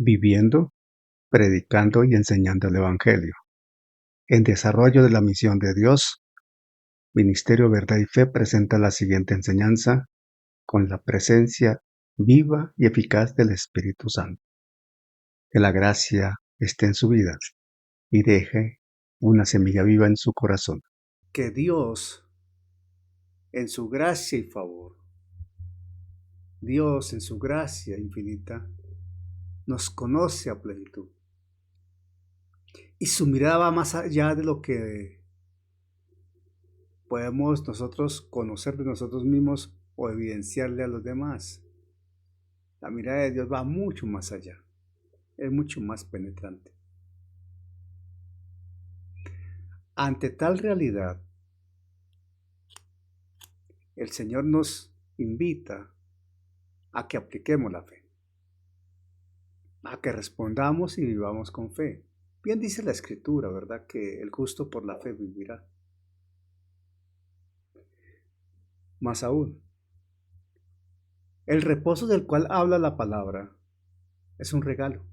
viviendo, predicando y enseñando el Evangelio. En desarrollo de la misión de Dios, Ministerio Verdad y Fe presenta la siguiente enseñanza con la presencia viva y eficaz del Espíritu Santo. Que la gracia esté en su vida y deje una semilla viva en su corazón. Que Dios, en su gracia y favor, Dios en su gracia infinita, nos conoce a plenitud. Y su mirada va más allá de lo que podemos nosotros conocer de nosotros mismos o evidenciarle a los demás. La mirada de Dios va mucho más allá, es mucho más penetrante. Ante tal realidad, el Señor nos invita a que apliquemos la fe, a que respondamos y vivamos con fe. Bien dice la Escritura, ¿verdad? Que el justo por la fe vivirá. Más aún, el reposo del cual habla la palabra es un regalo,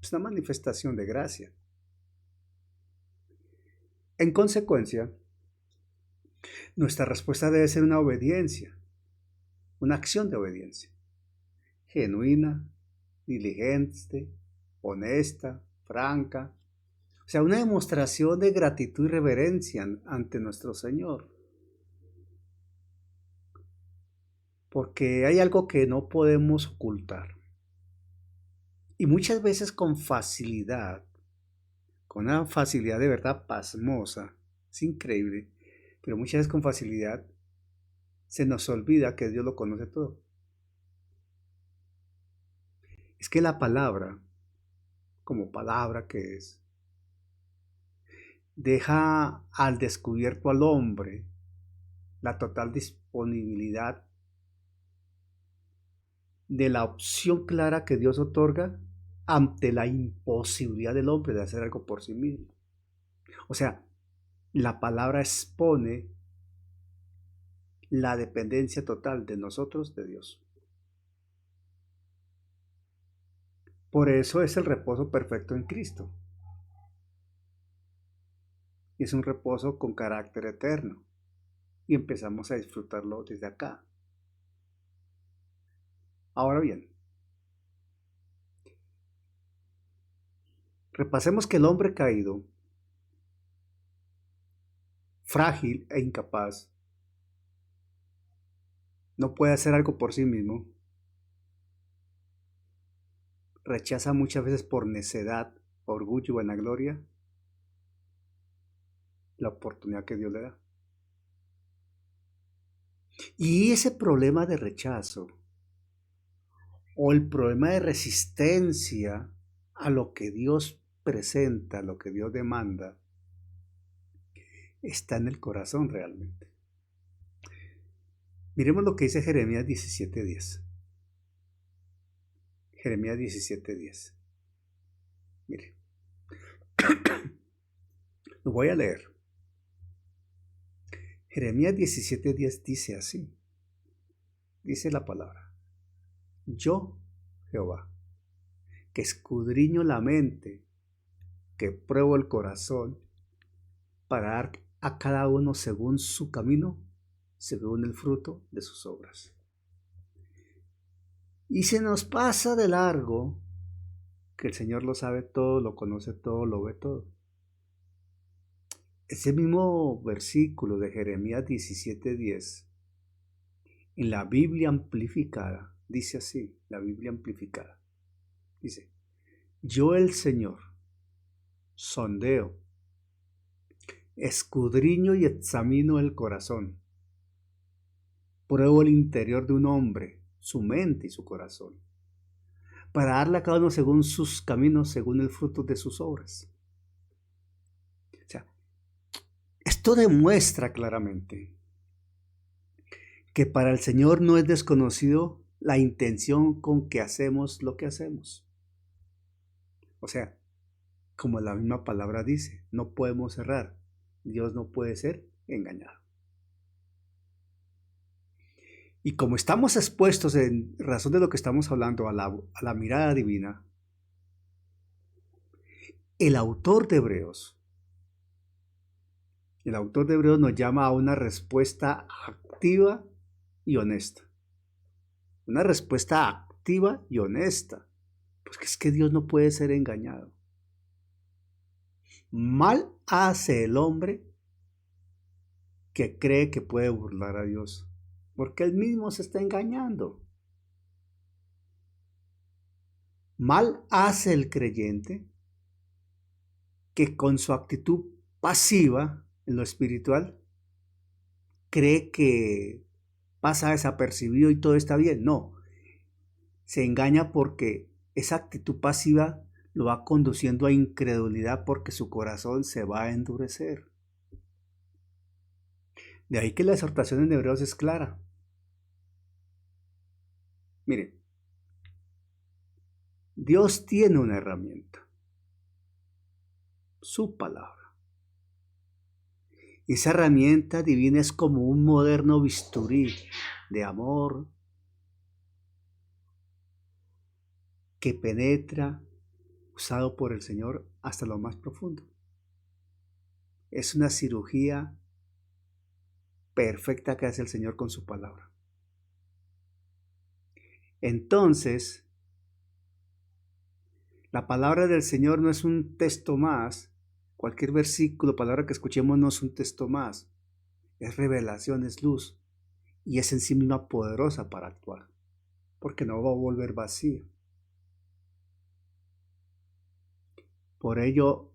es una manifestación de gracia. En consecuencia, nuestra respuesta debe ser una obediencia, una acción de obediencia, genuina, diligente, honesta, franca, o sea, una demostración de gratitud y reverencia ante nuestro Señor. Porque hay algo que no podemos ocultar. Y muchas veces con facilidad, con una facilidad de verdad pasmosa, es increíble, pero muchas veces con facilidad se nos olvida que Dios lo conoce todo. Es que la palabra, como palabra que es, deja al descubierto al hombre la total disponibilidad de la opción clara que Dios otorga ante la imposibilidad del hombre de hacer algo por sí mismo. O sea, la palabra expone la dependencia total de nosotros de Dios. Por eso es el reposo perfecto en Cristo. Y es un reposo con carácter eterno. Y empezamos a disfrutarlo desde acá. Ahora bien, repasemos que el hombre caído, frágil e incapaz, no puede hacer algo por sí mismo, rechaza muchas veces por necedad, orgullo y vanagloria la oportunidad que Dios le da. Y ese problema de rechazo o el problema de resistencia a lo que Dios presenta, a lo que Dios demanda, está en el corazón realmente. Miremos lo que dice Jeremías 17:10. Jeremías 17:10. Mire, lo voy a leer. Jeremías 17:10 dice así. Dice la palabra. Yo, Jehová, que escudriño la mente, que pruebo el corazón, para dar a cada uno según su camino, según el fruto de sus obras. Y se nos pasa de largo que el Señor lo sabe todo, lo conoce todo, lo ve todo. Ese mismo versículo de Jeremías 17:10, en la Biblia amplificada, dice así, la Biblia amplificada, dice, yo el Señor sondeo, escudriño y examino el corazón, pruebo el interior de un hombre, su mente y su corazón, para darle a cada uno según sus caminos, según el fruto de sus obras. O sea, esto demuestra claramente que para el Señor no es desconocido la intención con que hacemos lo que hacemos. O sea, como la misma palabra dice, no podemos errar. Dios no puede ser engañado. Y como estamos expuestos en razón de lo que estamos hablando a la mirada divina, el autor de Hebreos nos llama a una respuesta activa y honesta. Una respuesta activa y honesta. Porque es que Dios no puede ser engañado. Mal hace el hombre que cree que puede burlar a Dios. Porque él mismo se está engañando. Mal hace el creyente que con su actitud pasiva en lo espiritual cree que pasa desapercibido y todo está bien. No, se engaña porque esa actitud pasiva lo va conduciendo a incredulidad porque su corazón se va a endurecer. De ahí que la exhortación en Hebreos es clara. Mire, Dios tiene una herramienta, su palabra. Y esa herramienta divina es como un moderno bisturí de amor que penetra, usado por el Señor hasta lo más profundo. Es una cirugía perfecta que hace el Señor con su palabra. Entonces, la palabra del Señor no es un texto más. Cualquier versículo, palabra que escuchemos no es un texto más. Es revelación, es luz. Y es en sí misma poderosa para actuar. Porque no va a volver vacía. Por ello,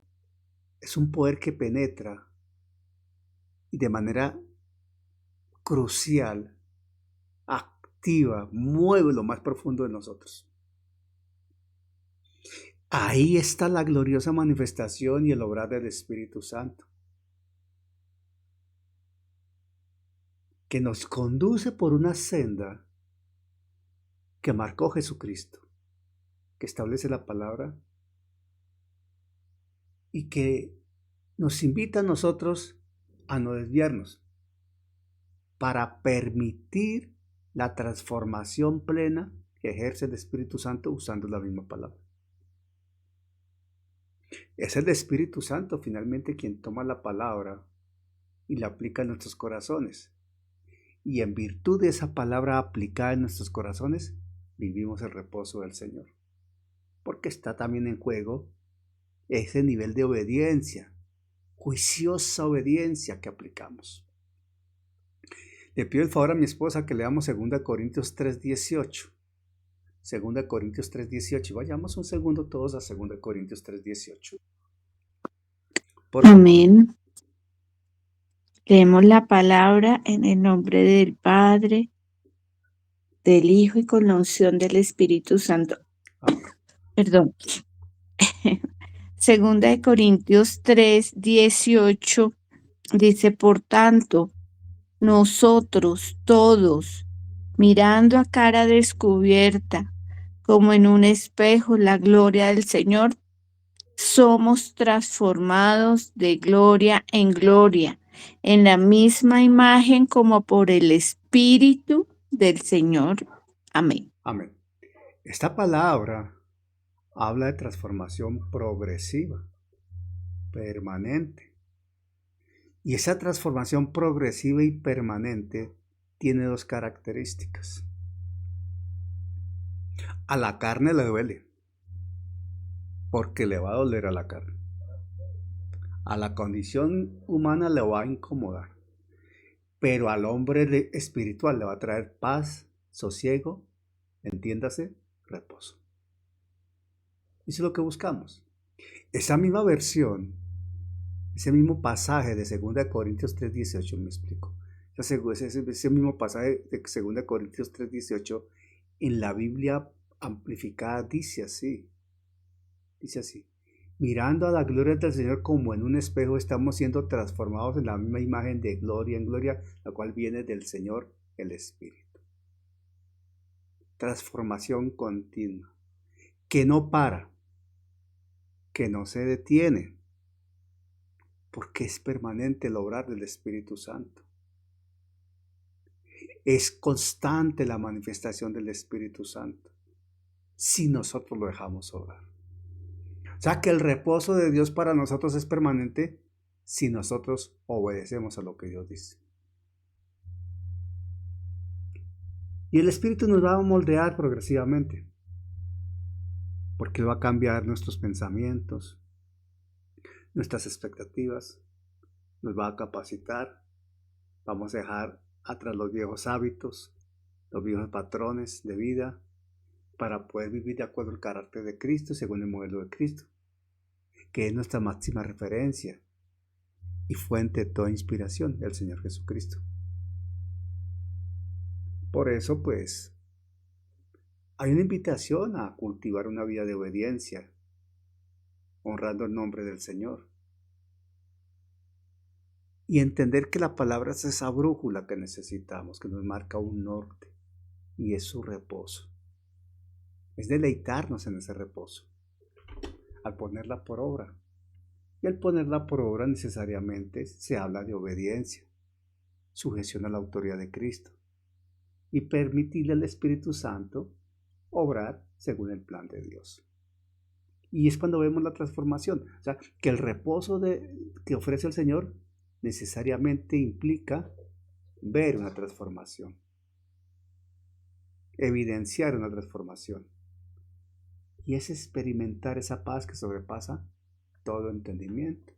es un poder que penetra y de manera crucial, activa, mueve lo más profundo de nosotros. Ahí está la gloriosa manifestación y el obrar del Espíritu Santo, que nos conduce por una senda que marcó Jesucristo, que establece la palabra y que nos invita a nosotros a no desviarnos para permitir la transformación plena que ejerce el Espíritu Santo usando la misma palabra. Es el Espíritu Santo finalmente quien toma la palabra y la aplica en nuestros corazones. Y en virtud de esa palabra aplicada en nuestros corazones, vivimos el reposo del Señor. Porque está también en juego ese nivel de obediencia, juiciosa obediencia que aplicamos. Le pido el favor a mi esposa que leamos 2 Corintios 3:18. 2 Corintios 3:18. Vayamos un segundo todos a 2 Corintios 3:18. Amén. Leemos la palabra en el nombre del Padre, del Hijo y con la unción del Espíritu Santo. Perdón. 2 Corintios 3:18 dice, por tanto, nosotros todos, mirando a cara descubierta, como en un espejo, la gloria del Señor, somos transformados de gloria en gloria, en la misma imagen como por el Espíritu del Señor. Amén. Amén. Esta palabra habla de transformación progresiva, permanente. Y esa transformación progresiva y permanente tiene dos características. A la carne le duele, porque le va a doler a la carne. A la condición humana le va a incomodar, pero al hombre espiritual le va a traer paz, sosiego, entiéndase, reposo. Eso es lo que buscamos. Esa misma versión, ese mismo pasaje de 2 Corintios 3:18, me explico. Ese mismo pasaje de 2 Corintios 3:18 en la Biblia amplificada dice así. Mirando a la gloria del Señor como en un espejo, estamos siendo transformados en la misma imagen de gloria en gloria, la cual viene del Señor, el Espíritu. Transformación continua, que no para, que no se detiene, porque es permanente el obrar del Espíritu Santo. Es constante la manifestación del Espíritu Santo si nosotros lo dejamos obrar. O sea que el reposo de Dios para nosotros es permanente si nosotros obedecemos a lo que Dios dice. Y el Espíritu nos va a moldear progresivamente, porque Él va a cambiar nuestros pensamientos, nuestras expectativas, nos va a capacitar, vamos a dejar atrás los viejos hábitos, los viejos patrones de vida, para poder vivir de acuerdo al carácter de Cristo, según el modelo de Cristo, que es nuestra máxima referencia y fuente de toda inspiración, el Señor Jesucristo. Por eso, pues, hay una invitación a cultivar una vida de obediencia, honrando el nombre del Señor. Y entender que la palabra es esa brújula que necesitamos, que nos marca un norte, y es su reposo. Es deleitarnos en ese reposo, al ponerla por obra. Y al ponerla por obra necesariamente se habla de obediencia, sujeción a la autoridad de Cristo, y permitirle al Espíritu Santo obrar según el plan de Dios. Y es cuando vemos la transformación. O sea, que el reposo que ofrece el Señor necesariamente implica ver una transformación, evidenciar una transformación. Y es experimentar esa paz que sobrepasa todo entendimiento.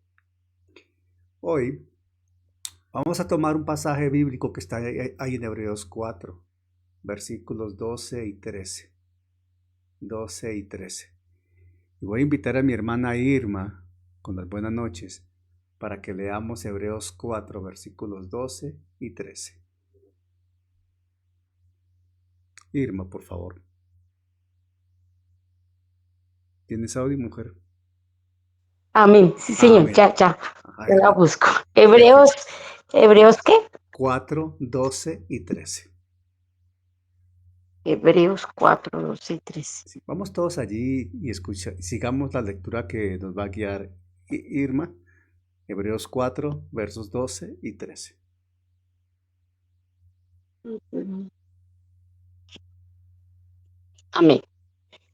Hoy vamos a tomar un pasaje bíblico que está ahí en Hebreos 4, versículos 12 y 13. 12 y 13. Y voy a invitar a mi hermana Irma, con las buenas noches, para que leamos Hebreos 4, versículos 12 y 13. Irma, por favor. ¿Tienes audio, mujer? Amén. Sí, señor. Amén. Ya Ajá, la busco. Hebreos, ¿qué? 4, 12 y 13. Hebreos 4, 12 y 13. Sí, vamos todos allí y sigamos la lectura que nos va a guiar Irma. Hebreos 4, versos 12 y 13. Amén.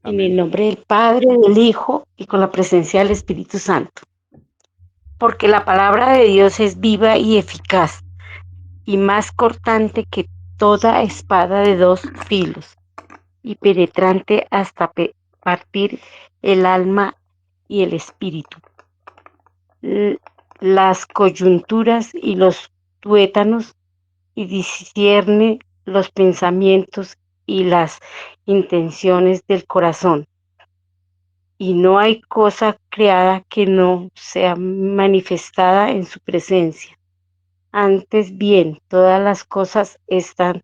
En el Amén. nombre del Padre, del Hijo y con la presencia del Espíritu Santo. Porque la palabra de Dios es viva y eficaz y más cortante que toda espada de dos filos y penetrante hasta partir el alma y el espíritu, las coyunturas y los tuétanos, y discierne los pensamientos y las intenciones del corazón. Y no hay cosa creada que no sea manifestada en su presencia. Antes bien, todas las cosas están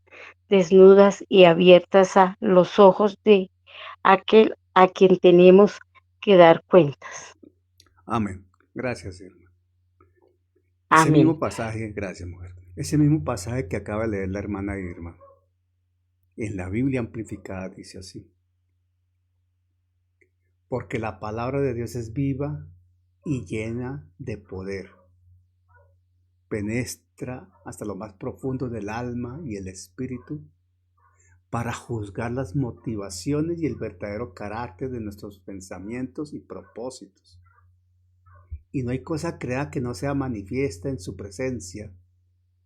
desnudas y abiertas a los ojos de aquel a quien tenemos que dar cuentas. Amén. Gracias, Irma. Ese Amén. mismo pasaje, gracias, mujer. Ese mismo pasaje que acaba de leer la hermana Irma, en la Biblia amplificada dice así: porque la palabra de Dios es viva y llena de poder. Penetra hasta lo más profundo del alma y el espíritu para juzgar las motivaciones y el verdadero carácter de nuestros pensamientos y propósitos. Y no hay cosa creada que no sea manifiesta en su presencia,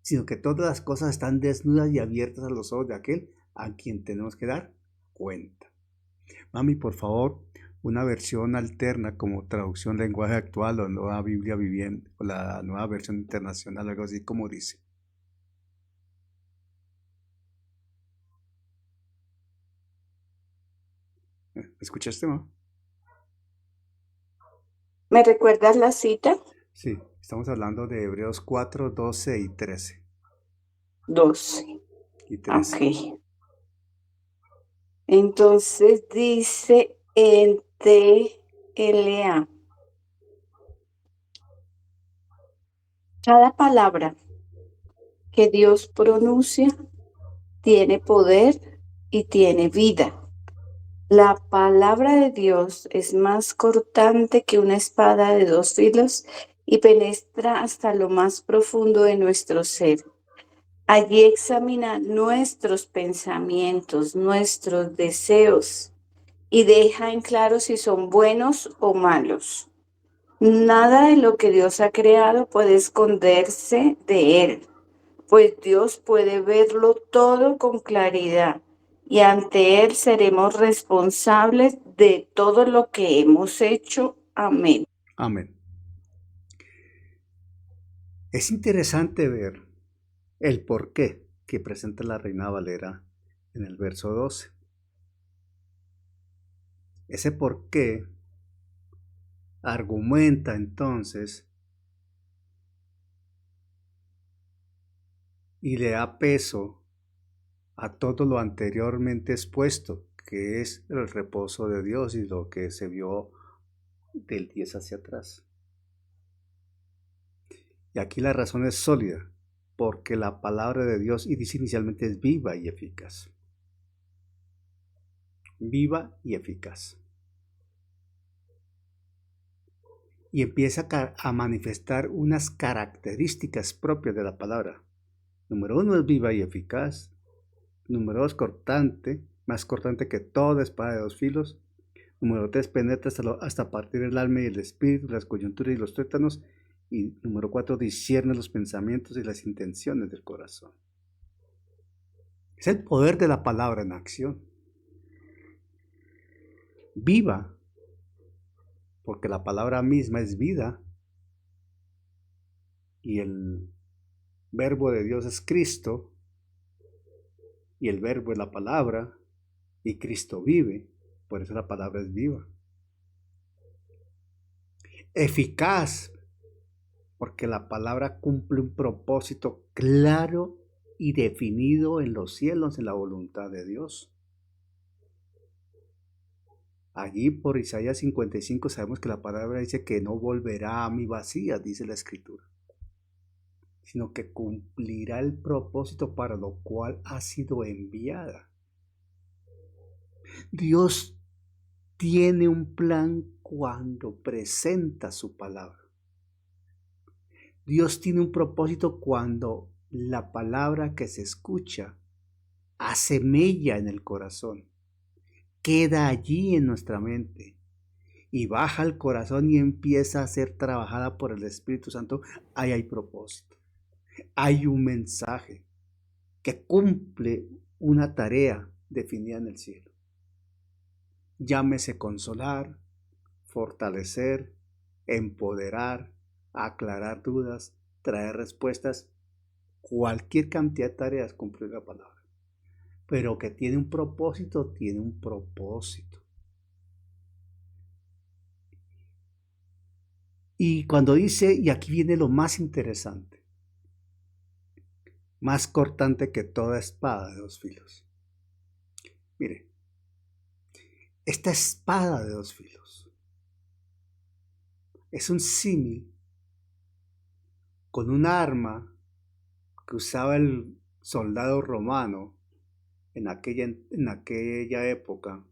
sino que todas las cosas están desnudas y abiertas a los ojos de aquel a quien tenemos que dar cuenta. Mami, por favor, una versión alterna como traducción lenguaje actual o nueva Biblia viviente o la nueva versión internacional, algo así como dice. ¿Escuchaste, mamá? ¿Me recuerdas la cita? Sí, estamos hablando de Hebreos 4, 12 y 13. 12. Y 13. Ok. Entonces dice en TLA. Cada palabra que Dios pronuncia tiene poder y tiene vida. La palabra de Dios es más cortante que una espada de dos filos y penetra hasta lo más profundo de nuestro ser, Allí examina nuestros pensamientos, nuestros deseos y deja en claro si son buenos o malos. Nada de lo que Dios ha creado puede esconderse de Él, pues Dios puede verlo todo con claridad y ante Él seremos responsables de todo lo que hemos hecho. Amén. Amén. Es interesante ver el porqué que presenta la Reina Valera en el verso 12. Ese porqué argumenta entonces y le da peso a todo lo anteriormente expuesto, que es el reposo de Dios y lo que se vio del 10 hacia atrás. Y aquí la razón es sólida, porque la palabra de Dios, y dice inicialmente, es viva y eficaz. Viva y eficaz. Y empieza a manifestar unas características propias de la palabra. Número 1 es viva y eficaz. Número 2, cortante, más cortante que toda espada de 2 filos. Número 3, penetra hasta partir el alma y el espíritu, las coyunturas y los tuétanos. Y número 4, discierne los pensamientos y las intenciones del corazón. Es el poder de la palabra en acción. Viva, porque la palabra misma es vida. Y el verbo de Dios es Cristo. Y el verbo es la palabra. Y Cristo vive. Por eso la palabra es viva. Eficaz, porque la palabra cumple un propósito claro y definido en los cielos, en la voluntad de Dios. Allí por Isaías 55 sabemos que la palabra dice que no volverá a mí vacía, dice la Escritura, sino que cumplirá el propósito para lo cual ha sido enviada. Dios tiene un plan cuando presenta su palabra. Dios tiene un propósito cuando la palabra que se escucha hace mella en el corazón, queda allí en nuestra mente y baja al corazón y empieza a ser trabajada por el Espíritu Santo. Ahí hay propósito, hay un mensaje que cumple una tarea definida en el cielo. Llámese consolar, fortalecer, empoderar, aclarar dudas, traer respuestas, cualquier cantidad de tareas cumple la palabra. Pero que tiene un propósito, tiene un propósito. Y cuando dice, y aquí viene lo más interesante, más cortante que toda espada de 2 filos. Mire, esta espada de 2 filos es un símil con un arma que usaba el soldado romano en aquella época,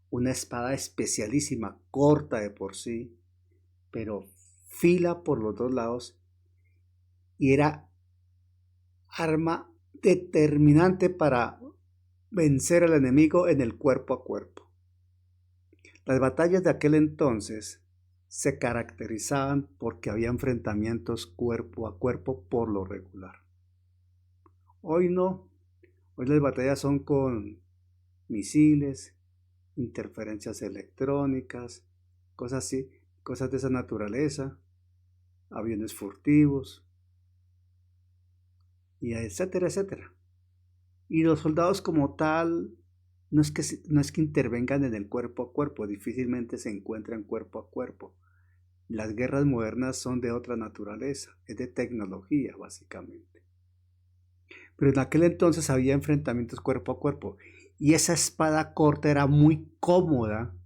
una espada especialísima, corta de por sí, pero fila por los 2 lados, y era arma determinante para vencer al enemigo en el cuerpo a cuerpo. Las batallas de aquel entonces se caracterizaban porque había enfrentamientos cuerpo a cuerpo por lo regular. Hoy no, hoy las batallas son con misiles, interferencias electrónicas, cosas así, cosas de esa naturaleza, aviones furtivos, y etcétera, etcétera. Y los soldados como tal no es que intervengan en el cuerpo a cuerpo, difícilmente se encuentran cuerpo a cuerpo. Las guerras modernas son de otra naturaleza, es de tecnología básicamente. Pero en aquel entonces había enfrentamientos cuerpo a cuerpo y esa espada corta era muy cómoda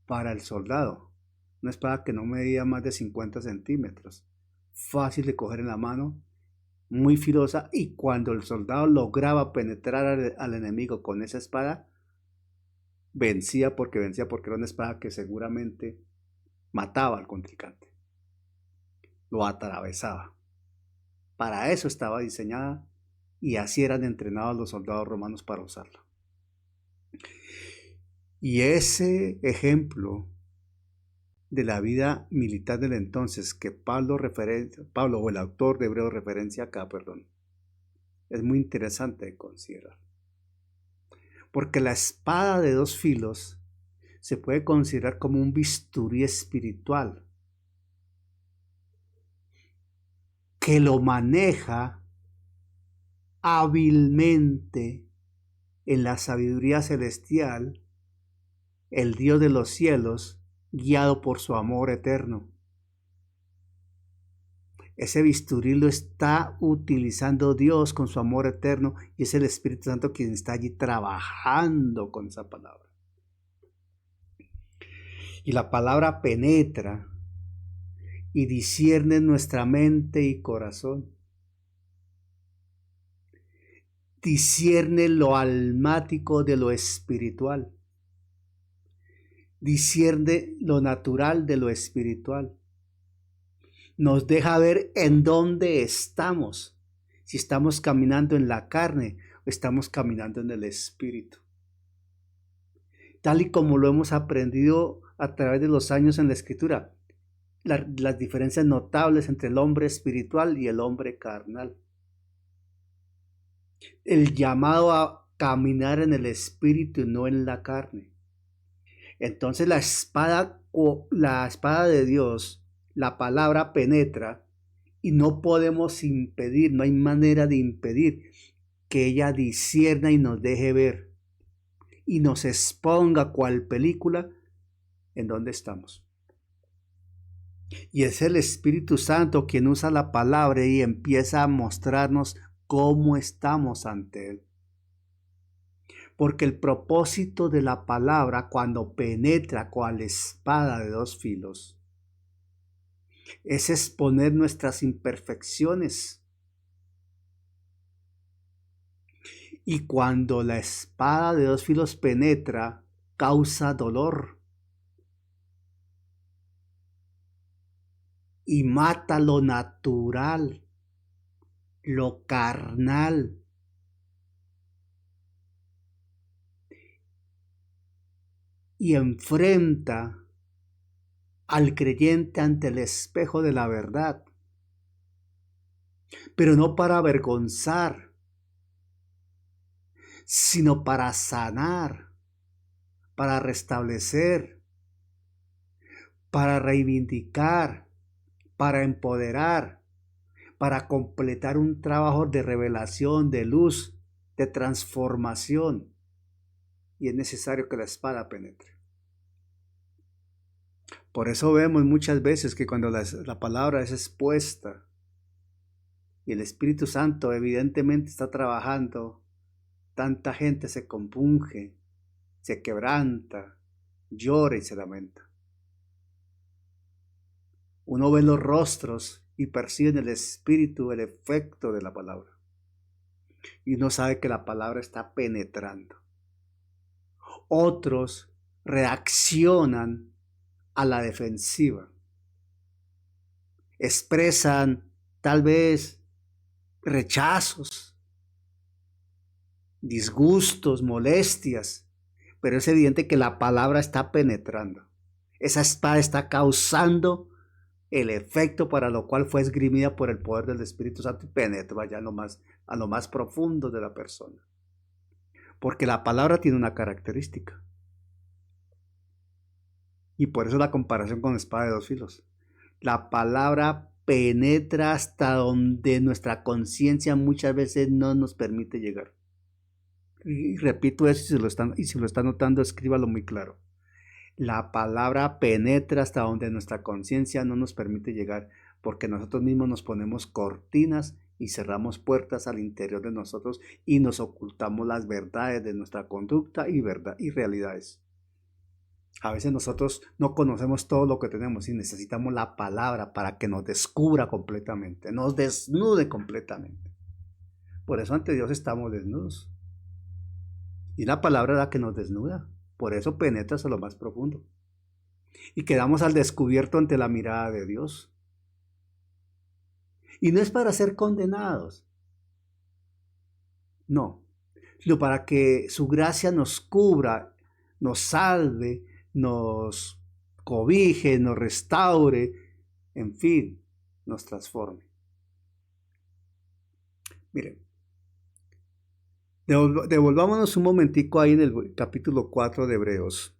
para el soldado. Una espada que no medía más de 50 centímetros, fácil de coger en la mano, muy filosa, y cuando el soldado lograba penetrar al enemigo con esa espada, vencía porque era una espada que seguramente mataba al contrincante, lo atravesaba. Para eso estaba diseñada y así eran entrenados los soldados romanos para usarla. Y ese ejemplo de la vida militar del entonces que Pablo o el autor de Hebreos referencia acá, es muy interesante de considerar. Porque la espada de dos filos se puede considerar como un bisturí espiritual que lo maneja hábilmente en la sabiduría celestial el Dios de los cielos, guiado por su amor eterno. Ese bisturí lo está utilizando Dios con su amor eterno y es el Espíritu Santo quien está allí trabajando con esa palabra. Y la palabra penetra y discierne nuestra mente y corazón. Discierne lo almático de lo espiritual. Discierne lo natural de lo espiritual. Nos deja ver en dónde estamos, si estamos caminando en la carne o estamos caminando en el espíritu. Tal y como lo hemos aprendido a través de los años en la Escritura, las diferencias notables entre el hombre espiritual y el hombre carnal. El llamado a caminar en el espíritu y no en la carne. Entonces la espada de Dios, la palabra penetra y no podemos impedir, no hay manera de impedir que ella discierna y nos deje ver y nos exponga cual película en donde estamos. Y es el Espíritu Santo quien usa la palabra y empieza a mostrarnos cómo estamos ante Él. Porque el propósito de la palabra cuando penetra cual espada de dos filos es exponer nuestras imperfecciones. Y cuando la espada de dos filos penetra, causa dolor. Y mata lo natural, lo carnal. Y enfrenta al creyente ante el espejo de la verdad, pero no para avergonzar, sino para sanar, para restablecer, para reivindicar, para empoderar, para completar un trabajo de revelación, de luz, de transformación. Y es necesario que la espada penetre. Por eso vemos muchas veces que cuando la palabra es expuesta y el Espíritu Santo evidentemente está trabajando, tanta gente se compunge, se quebranta, llora y se lamenta. Uno ve los rostros y percibe en el Espíritu el efecto de la palabra. Y uno sabe que la palabra está penetrando. Otros reaccionan a la defensiva. Expresan tal vez rechazos, disgustos, molestias, pero es evidente que la palabra está penetrando. Esa espada está causando el efecto para lo cual fue esgrimida por el poder del Espíritu Santo y penetra ya a lo más profundo de la persona. Porque la palabra tiene una característica. Y por eso la comparación con espada de dos filos. La palabra penetra hasta donde nuestra conciencia muchas veces no nos permite llegar. Y repito eso, y si lo está notando, escríbalo muy claro. La palabra penetra hasta donde nuestra conciencia no nos permite llegar, porque nosotros mismos nos ponemos cortinas y cerramos puertas al interior de nosotros y nos ocultamos las verdades de nuestra conducta y realidades. A veces nosotros no conocemos todo lo que tenemos y necesitamos la palabra para que nos descubra completamente, nos desnude completamente. Por eso ante Dios estamos desnudos. Y la palabra es la que nos desnuda. Por eso penetra hasta lo más profundo. Y quedamos al descubierto ante la mirada de Dios. Y no es para ser condenados, no, sino para que su gracia nos cubra, nos salve, nos cobije, nos restaure, en fin, nos transforme. Miren, devolvámonos un momentico ahí en el capítulo 4 de Hebreos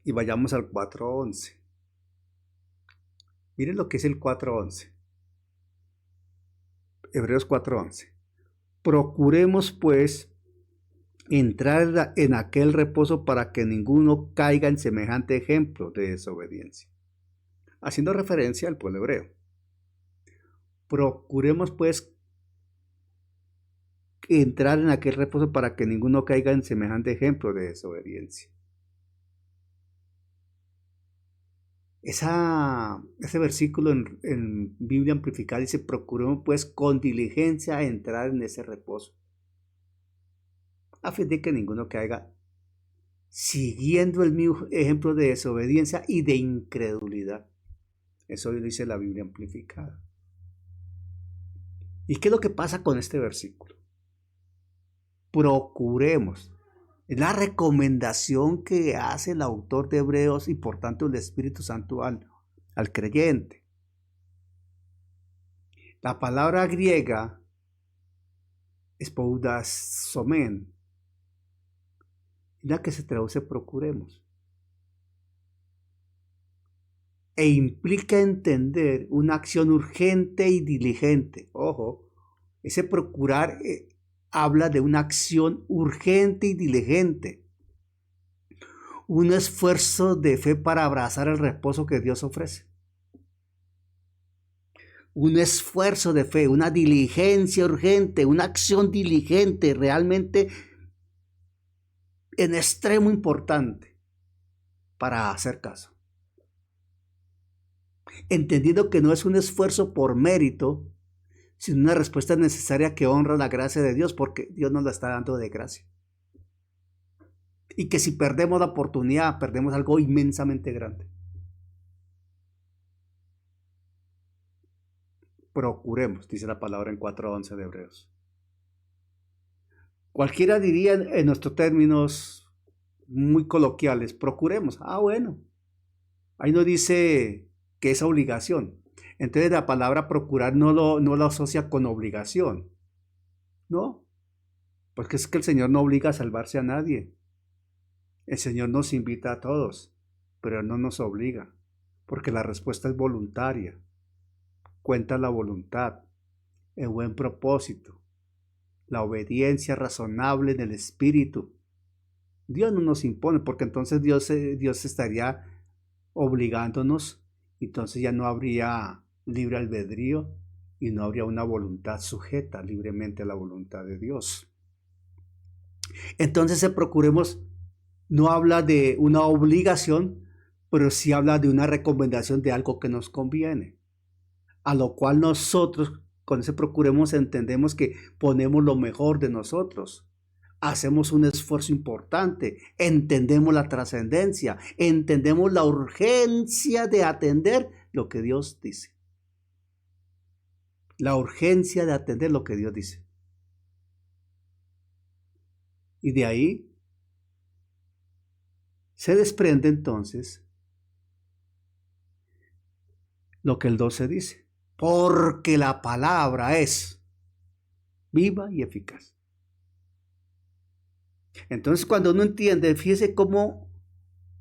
y vayamos al 4:11. Miren lo que es el 4:11. Hebreos 4:11. Procuremos pues entrar en aquel reposo para que ninguno caiga en semejante ejemplo de desobediencia. Haciendo referencia al pueblo hebreo. Procuremos pues entrar en aquel reposo para que ninguno caiga en semejante ejemplo de desobediencia. Ese versículo en Biblia Amplificada dice: procuremos pues con diligencia entrar en ese reposo, a fin de que ninguno caiga siguiendo el mismo ejemplo de desobediencia y de incredulidad. Eso dice la Biblia Amplificada. ¿Y qué es lo que pasa con este versículo? Procuremos. Es la recomendación que hace el autor de Hebreos y por tanto el Espíritu Santo al creyente. La palabra griega spoudasomen, la que se traduce procuremos. E implica entender una acción urgente y diligente. Ojo, ese procurar habla de una acción urgente y diligente. Un esfuerzo de fe para abrazar el reposo que Dios ofrece. Un esfuerzo de fe, una diligencia urgente, una acción diligente, realmente en extremo importante para hacer caso. Entendiendo que no es un esfuerzo por mérito, sino una respuesta necesaria que honra la gracia de Dios, porque Dios nos la está dando de gracia. Y que si perdemos la oportunidad, perdemos algo inmensamente grande. Procuremos, dice la palabra en 4:11 de Hebreos. Cualquiera diría en nuestros términos muy coloquiales: procuremos. Ah, bueno. Ahí no dice que es obligación. Entonces la palabra procurar no lo asocia con obligación. No. Porque es que el Señor no obliga a salvarse a nadie. El Señor nos invita a todos, pero no nos obliga. Porque la respuesta es voluntaria. Cuenta la voluntad, el buen propósito, la obediencia razonable en el espíritu. Dios no nos impone, porque entonces Dios estaría obligándonos, entonces ya no habría libre albedrío y no habría una voluntad sujeta libremente a la voluntad de Dios. Entonces procuremos no habla de una obligación, pero sí habla de una recomendación de algo que nos conviene, a lo cual nosotros con ese procuremos entendemos que ponemos lo mejor de nosotros. Hacemos un esfuerzo importante, entendemos la trascendencia, entendemos la urgencia de atender lo que Dios dice. La urgencia de atender lo que Dios dice. Y de ahí se desprende entonces lo que el 12 dice. Porque la palabra es viva y eficaz. Entonces, cuando uno entiende, fíjese cómo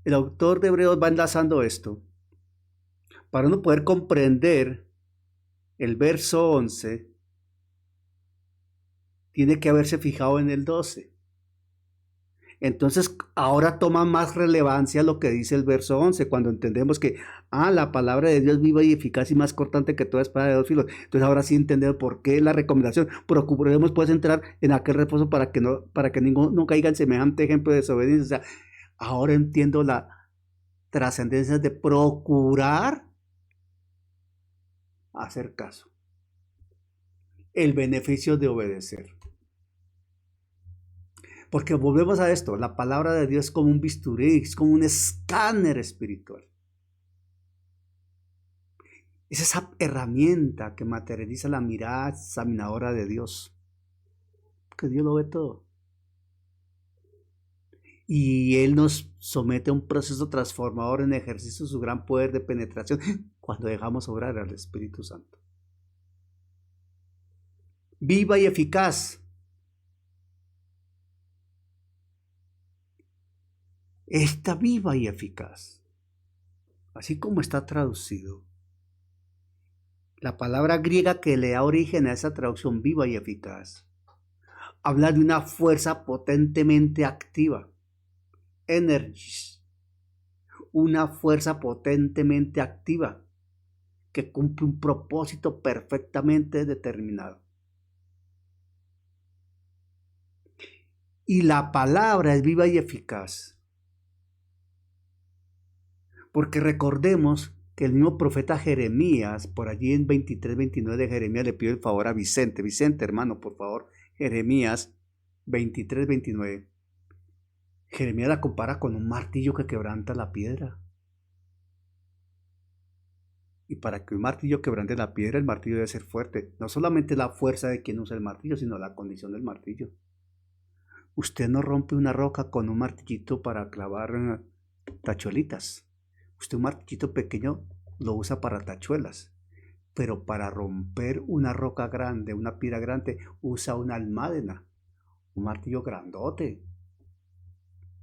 el autor de Hebreos va enlazando esto, para uno poder comprender el verso 11, tiene que haberse fijado en el 12. Entonces, ahora toma más relevancia lo que dice el verso 11, cuando entendemos que la palabra de Dios es viva y eficaz y más cortante que toda espada de dos filos. Entonces, ahora sí entendemos por qué la recomendación. Procuremos pues entrar en aquel reposo para que ninguno no caiga en semejante ejemplo de desobediencia. O sea, ahora entiendo la trascendencia de procurar hacer caso. El beneficio de obedecer. Porque volvemos a esto, la palabra de Dios es como un bisturí, es como un escáner espiritual. Es esa herramienta que materializa la mirada examinadora de Dios. Porque Dios lo ve todo. Y Él nos somete a un proceso transformador en ejercicio de su gran poder de penetración cuando dejamos obrar al Espíritu Santo. Viva y eficaz. Está viva y eficaz. Así como está traducido. La palabra griega que le da origen a esa traducción viva y eficaz habla de una fuerza potentemente activa. Energies. Una fuerza potentemente activa que cumple un propósito perfectamente determinado. Y la palabra es viva y eficaz. Porque recordemos que el mismo profeta Jeremías, por allí en 23-29 de Jeremías, le pidió el favor a Vicente. Vicente, hermano, por favor, Jeremías 23-29. Jeremías la compara con un martillo que quebranta la piedra. Y para que un martillo quebrante la piedra, el martillo debe ser fuerte. No solamente la fuerza de quien usa el martillo, sino la condición del martillo. Usted no rompe una roca con un martillito para clavar tachuelitas. Usted un martillito pequeño lo usa para tachuelas. Pero para romper una roca grande, una piedra grande, usa una almádena. Un martillo grandote.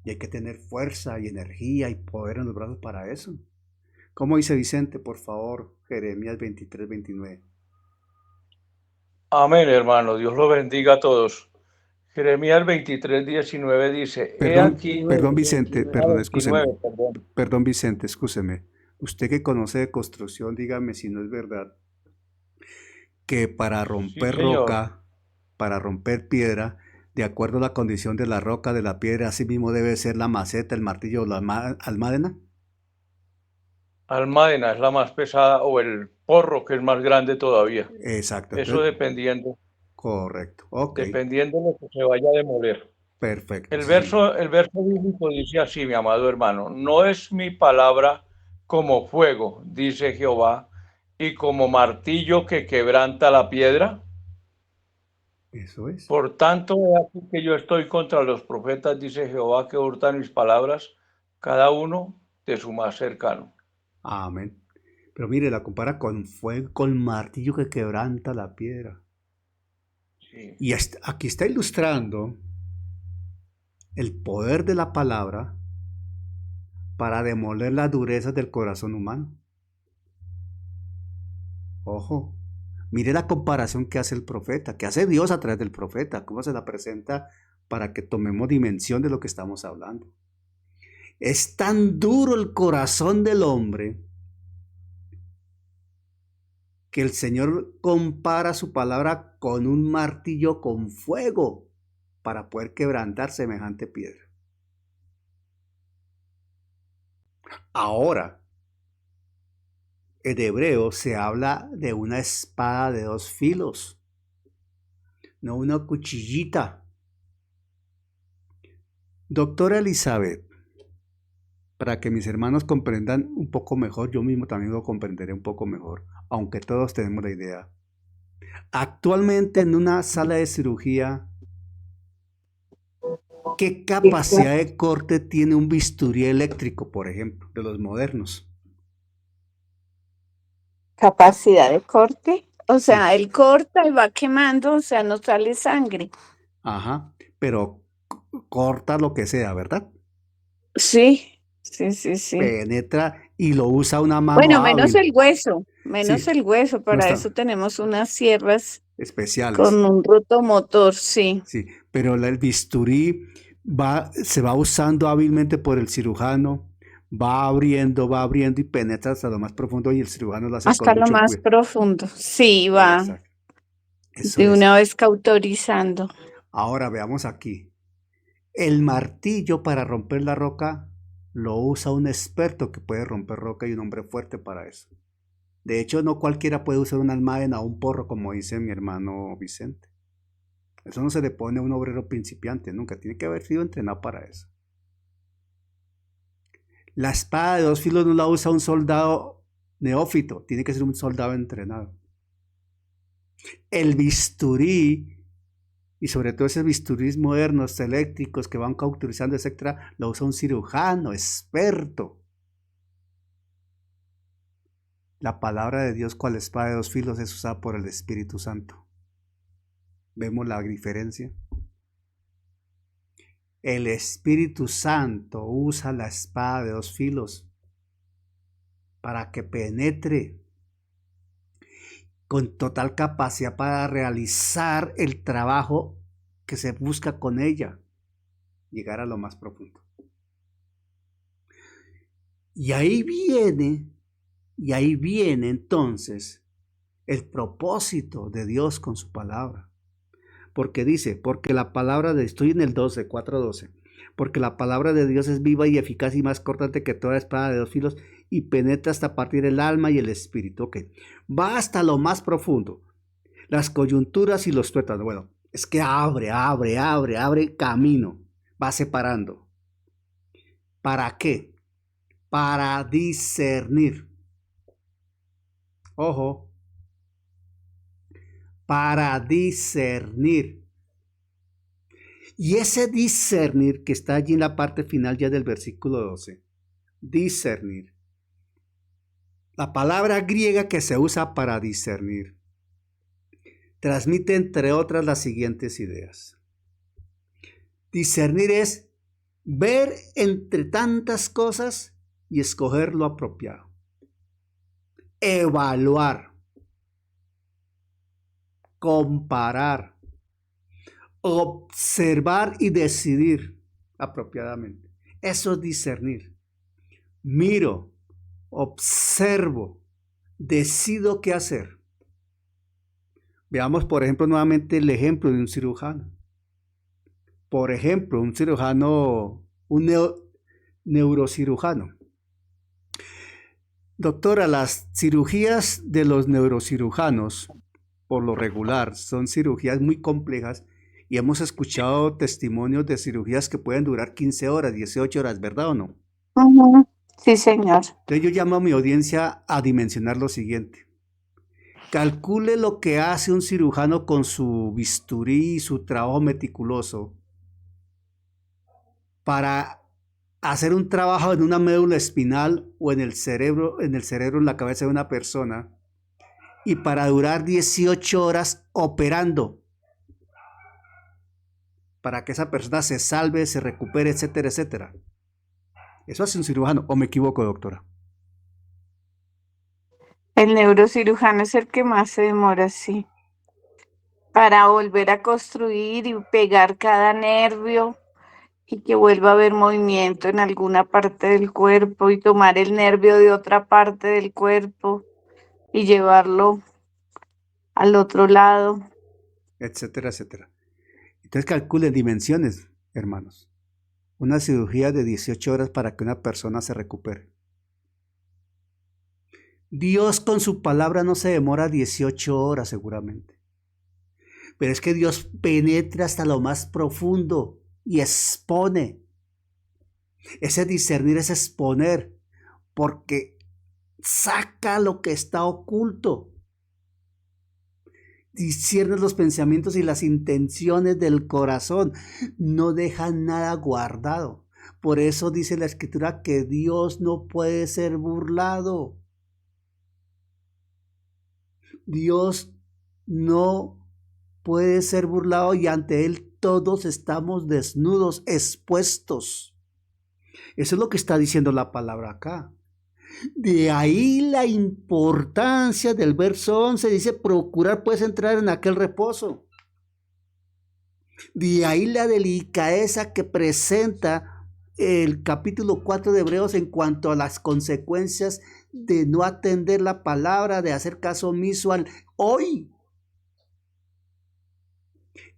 Y hay que tener fuerza y energía y poder en los brazos para eso. ¿Cómo dice Vicente, por favor? Jeremías 23-29. Amén, hermano. Dios lo bendiga a todos. Jeremías 23:19 dice, he aquí... Perdón, Vicente, perdón, escúcheme. 29, perdón. Perdón, Vicente, escúcheme. Usted que conoce de construcción, dígame si no es verdad que para romper roca, para romper piedra, de acuerdo a la condición de la roca, de la piedra, así mismo debe ser la maceta, el martillo o la almádena. Almádena es la más pesada, o el porro, que es más grande todavía. Exacto. Eso dependiendo. Correcto, ok. Dependiendo de lo que se vaya a demoler. Perfecto. El verso bíblico dice así, mi amado hermano, no es mi palabra como fuego, dice Jehová, y como martillo que quebranta la piedra. Eso es. Por tanto, he aquí que yo estoy contra los profetas, dice Jehová, que hurtan mis palabras, cada uno de su más cercano. Amén. Pero mire, la compara con fuego, con martillo que quebranta la piedra. Sí. Y aquí está ilustrando el poder de la palabra para demoler las durezas del corazón humano. Ojo, mire la comparación que hace el profeta, que hace Dios a través del profeta, cómo se la presenta para que tomemos dimensión de lo que estamos hablando. Es tan duro el corazón del hombre que el Señor compara su palabra con un martillo con fuego para poder quebrantar semejante piedra. Ahora, en hebreo se habla de una espada de dos filos, no una cuchillita. Doctora Elizabeth, para que mis hermanos comprendan un poco mejor, yo mismo también lo comprenderé un poco mejor, aunque todos tenemos la idea. Actualmente en una sala de cirugía, ¿qué capacidad de corte tiene un bisturí eléctrico, por ejemplo, de los modernos? Capacidad de corte. O sea, él corta y va quemando, o sea, no sale sangre. Ajá, pero corta lo que sea, ¿verdad? Sí. Penetra y lo usa una mano Bueno, hábil. menos el hueso, para eso tenemos unas sierras especiales con un rotomotor, sí. Sí, pero el bisturí se va usando hábilmente por el cirujano, va abriendo y penetra hasta lo más profundo y el cirujano lo hace hasta con lo mucho más cuidado. profundo, sí, va. Exacto. Eso de es. una vez cauterizando. Ahora veamos aquí. El martillo para romper la roca lo usa un experto que puede romper roca y un hombre fuerte para eso. De hecho, no cualquiera puede usar una almádena o un porro, como dice mi hermano Vicente. Eso no se le pone a un obrero principiante, nunca. Tiene que haber sido entrenado para eso. La espada de dos filos no la usa un soldado neófito, tiene que ser un soldado entrenado. El bisturí, y sobre todo esos bisturís modernos, eléctricos que van cauterizando, etcétera, lo usa un cirujano experto. La palabra de Dios, cual espada de dos filos, es usada por el Espíritu Santo. ¿Vemos la diferencia? El Espíritu Santo usa la espada de dos filos para que penetre con total capacidad para realizar el trabajo que se busca con ella, llegar a lo más profundo. Y ahí viene entonces el propósito de Dios con su palabra. Porque dice, porque la palabra de, estoy en el 12, 4:12, porque la palabra de Dios es viva y eficaz y más cortante que toda espada de dos filos y penetra hasta partir el alma y el espíritu. Ok, va hasta lo más profundo, las coyunturas y los tuétanos. Bueno, es que abre camino, va separando. ¿Para qué? Para discernir. Ojo, para discernir. Y ese discernir que está allí en la parte final ya del versículo 12, discernir. La palabra griega que se usa para discernir transmite entre otras las siguientes ideas. Discernir es ver entre tantas cosas y escoger lo apropiado. Evaluar. Comparar. Observar y decidir apropiadamente. Eso es discernir. Miro, observo, decido qué hacer. Veamos, por ejemplo, nuevamente el ejemplo de un cirujano. Por ejemplo, un cirujano, neurocirujano. Doctora, las cirugías de los neurocirujanos, por lo regular, son cirugías muy complejas y hemos escuchado testimonios de cirugías que pueden durar 15 horas, 18 horas, ¿verdad o no? Sí, señor. Entonces yo llamo a mi audiencia a dimensionar lo siguiente. Calcule lo que hace un cirujano con su bisturí y su trabajo meticuloso para hacer un trabajo en una médula espinal o en el cerebro, en la cabeza de una persona, y para durar 18 horas operando para que esa persona se salve, se recupere, etcétera, etcétera. Eso hace un cirujano, ¿o me equivoco, doctora? El neurocirujano es el que más se demora, sí, para volver a construir y pegar cada nervio y que vuelva a haber movimiento en alguna parte del cuerpo y tomar el nervio de otra parte del cuerpo y llevarlo al otro lado. Etcétera, etcétera. Entonces calculen dimensiones, hermanos. Una cirugía de 18 horas para que una persona se recupere. Dios con su palabra no se demora 18 horas seguramente. Pero es que Dios penetra hasta lo más profundo y expone. Ese discernir es exponer, porque saca lo que está oculto. Discierne los pensamientos y las intenciones del corazón. No deja nada guardado. Por eso dice la Escritura que Dios no puede ser burlado. Dios no puede ser burlado y ante Él todos estamos desnudos, expuestos. Eso es lo que está diciendo la palabra acá. De ahí la importancia del verso 11, dice, procurar pues entrar en aquel reposo. De ahí la delicadeza que presenta el capítulo 4 de Hebreos en cuanto a las consecuencias de no atender la palabra, de hacer caso omiso al hoy.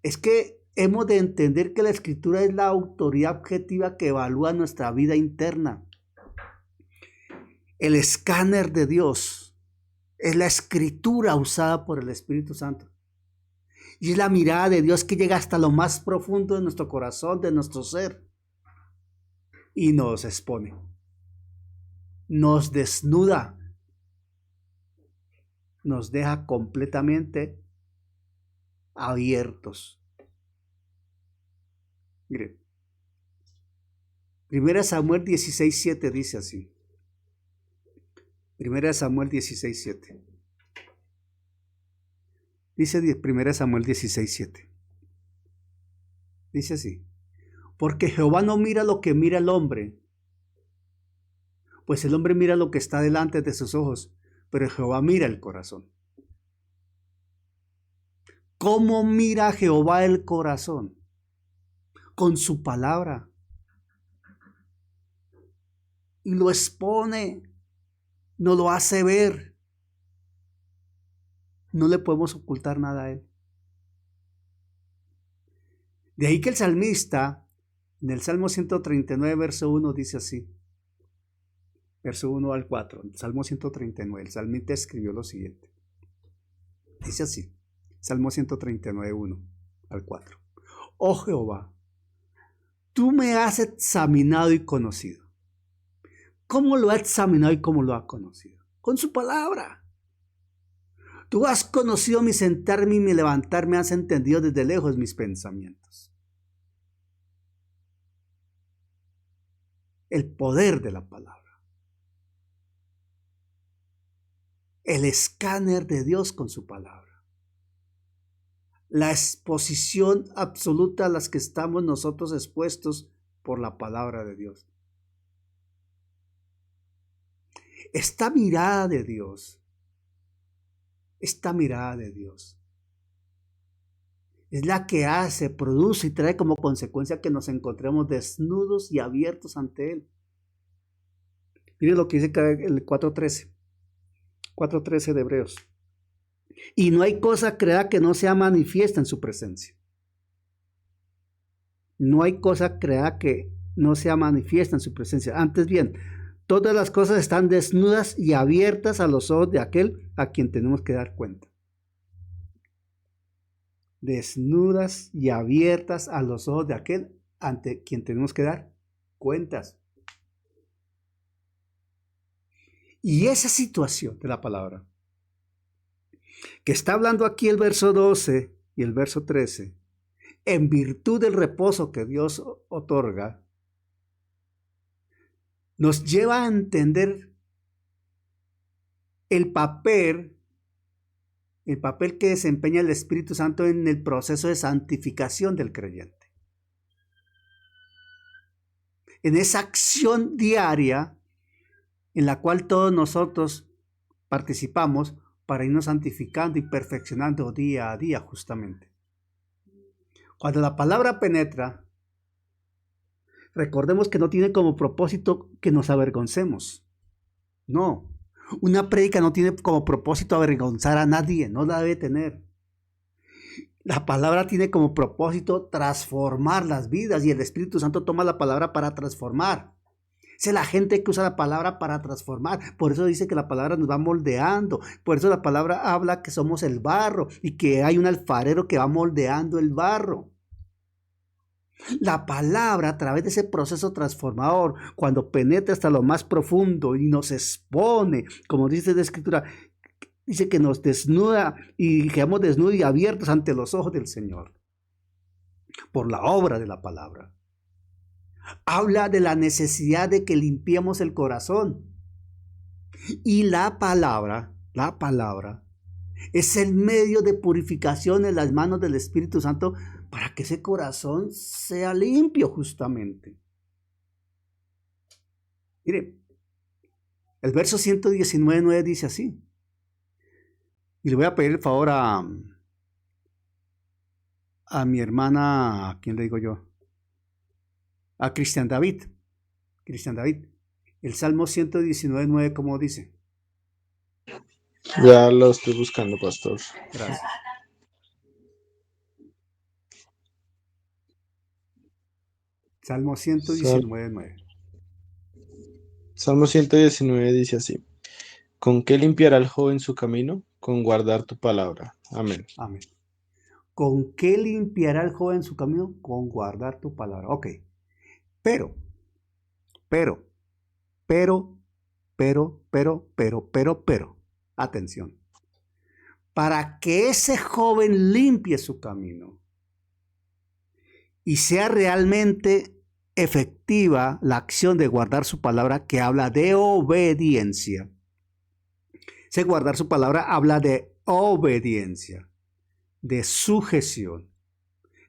Es que hemos de entender que la Escritura es la autoridad objetiva que evalúa nuestra vida interna. El escáner de Dios es la Escritura usada por el Espíritu Santo. Y es la mirada de Dios que llega hasta lo más profundo de nuestro corazón, de nuestro ser. Y nos expone. Nos desnuda. nos deja completamente abiertos. Mire, 1 Samuel 16:7 dice así. 1 Samuel 16:7. Dice 1 Samuel 16:7. Dice así. Porque Jehová no mira lo que mira el hombre, pues el hombre mira lo que está delante de sus ojos, pero Jehová mira el corazón. ¿Cómo mira Jehová el corazón? Con su palabra. Y lo expone, nos lo hace ver. No le podemos ocultar nada a él. De ahí que el salmista, en el Salmo 139, verso 1, dice así. Verso 1 al 4, Salmo 139, el salmista escribió lo siguiente. Dice así, Salmo 139, 1 al 4. Oh Jehová, tú me has examinado y conocido. ¿Cómo lo ha examinado y cómo lo ha conocido? Con su palabra. Tú has conocido mi sentarme y mi levantarme, has entendido desde lejos mis pensamientos. El poder de la palabra. El escáner de Dios con su palabra. La exposición absoluta a las que estamos nosotros expuestos por la palabra de Dios. Esta mirada de Dios es la que hace, produce y trae como consecuencia que nos encontremos desnudos y abiertos ante Él. Mire lo que dice el 4:13 de Hebreos. Y no hay cosa creada que no sea manifiesta en su presencia. No hay cosa creada que no sea manifiesta en su presencia. Antes bien, todas las cosas están desnudas y abiertas a los ojos de aquel a quien tenemos que dar cuenta. Desnudas y abiertas a los ojos de aquel ante quien tenemos que dar cuentas. Y esa situación de la palabra, que está hablando aquí el verso 12 y el verso 13, en virtud del reposo que Dios otorga, nos lleva a entender el papel que desempeña el Espíritu Santo en el proceso de santificación del creyente. En esa acción diaria en la cual todos nosotros participamos para irnos santificando y perfeccionando día a día justamente. Cuando la palabra penetra, recordemos que no tiene como propósito que nos avergoncemos. No, una prédica no tiene como propósito avergonzar a nadie, no la debe tener. La palabra tiene como propósito transformar las vidas y el Espíritu Santo toma la palabra para transformar. Es la gente que usa la palabra para transformar. Por eso dice que la palabra nos va moldeando. Por eso la palabra habla que somos el barro y que hay un alfarero que va moldeando el barro. La palabra, a través de ese proceso transformador, cuando penetra hasta lo más profundo y nos expone, como dice la Escritura, dice que nos desnuda y quedamos desnudos y abiertos ante los ojos del Señor por la obra de la palabra. Habla de la necesidad de que limpiemos el corazón. Y la palabra es el medio de purificación en las manos del Espíritu Santo para que ese corazón sea limpio justamente. Mire, el verso 119:9 dice así. Y le voy a pedir el favor a mi hermana, ¿a quién le digo yo? A Cristian David. El Salmo 119:9, ¿cómo dice? Ya lo estoy buscando, pastor. Gracias. Salmo 119:9. Salmo 119 dice así: ¿Con qué limpiará el joven su camino? Con guardar tu palabra. Amén. Amén. ¿Con qué limpiará el joven su camino? Con guardar tu palabra. Ok. Pero, atención. para que ese joven limpie su camino y sea realmente efectiva la acción de guardar su palabra, que habla de obediencia. Ese guardar su palabra habla de obediencia, de sujeción,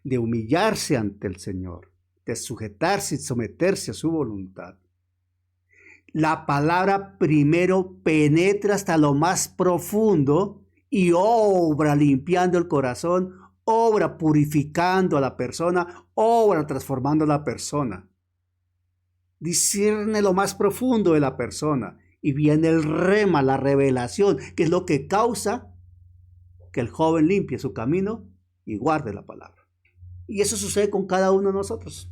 de humillarse ante el Señor, de sujetarse y someterse a su voluntad. La palabra primero penetra hasta lo más profundo y obra limpiando el corazón, obra purificando a la persona, obra transformando a la persona. Discierne lo más profundo de la persona y viene el rema, la revelación, que es lo que causa que el joven limpie su camino y guarde la palabra. Y eso sucede con cada uno de nosotros.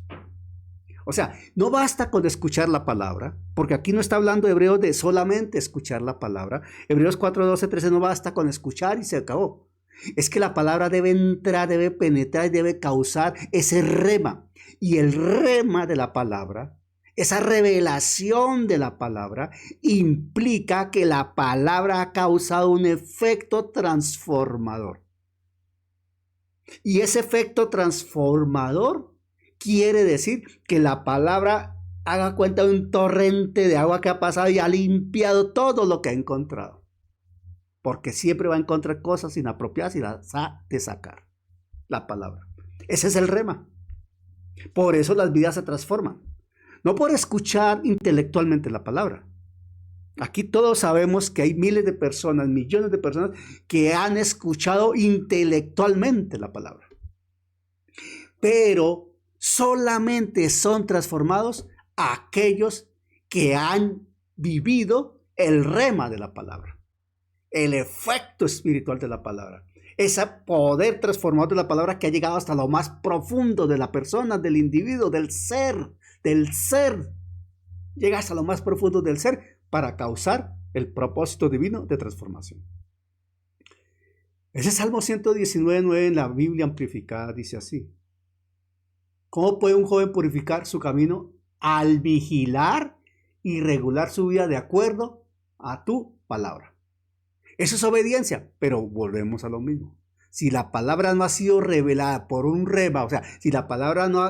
O sea, no basta con escuchar la palabra, porque aquí no está hablando Hebreos de solamente escuchar la palabra. Hebreos 4, 12, 13 no basta con escuchar y se acabó. Es que la palabra debe entrar, debe penetrar y debe causar ese rema. Y el rema de la palabra, esa revelación de la palabra, implica que la palabra ha causado un efecto transformador. Y ese efecto transformador quiere decir que la palabra haga cuenta de un torrente de agua que ha pasado y ha limpiado todo lo que ha encontrado. Porque siempre va a encontrar cosas inapropiadas y las ha de sacar. La palabra. Ese es el rema. Por eso las vidas se transforman. No por escuchar intelectualmente la palabra. Aquí todos sabemos que hay miles de personas, millones de personas que han escuchado intelectualmente la palabra. Pero solamente son transformados aquellos que han vivido el rema de la palabra, el efecto espiritual de la palabra, ese poder transformador de la palabra que ha llegado hasta lo más profundo de la persona, del individuo, del ser, llega hasta lo más profundo del ser para causar el propósito divino de transformación. Ese Salmo 119:9 en la Biblia amplificada dice así: ¿cómo puede un joven purificar su camino? Al vigilar y regular su vida de acuerdo a tu palabra. Eso es obediencia, pero volvemos a lo mismo. Si la palabra no ha sido revelada por un rema, o sea, si la palabra no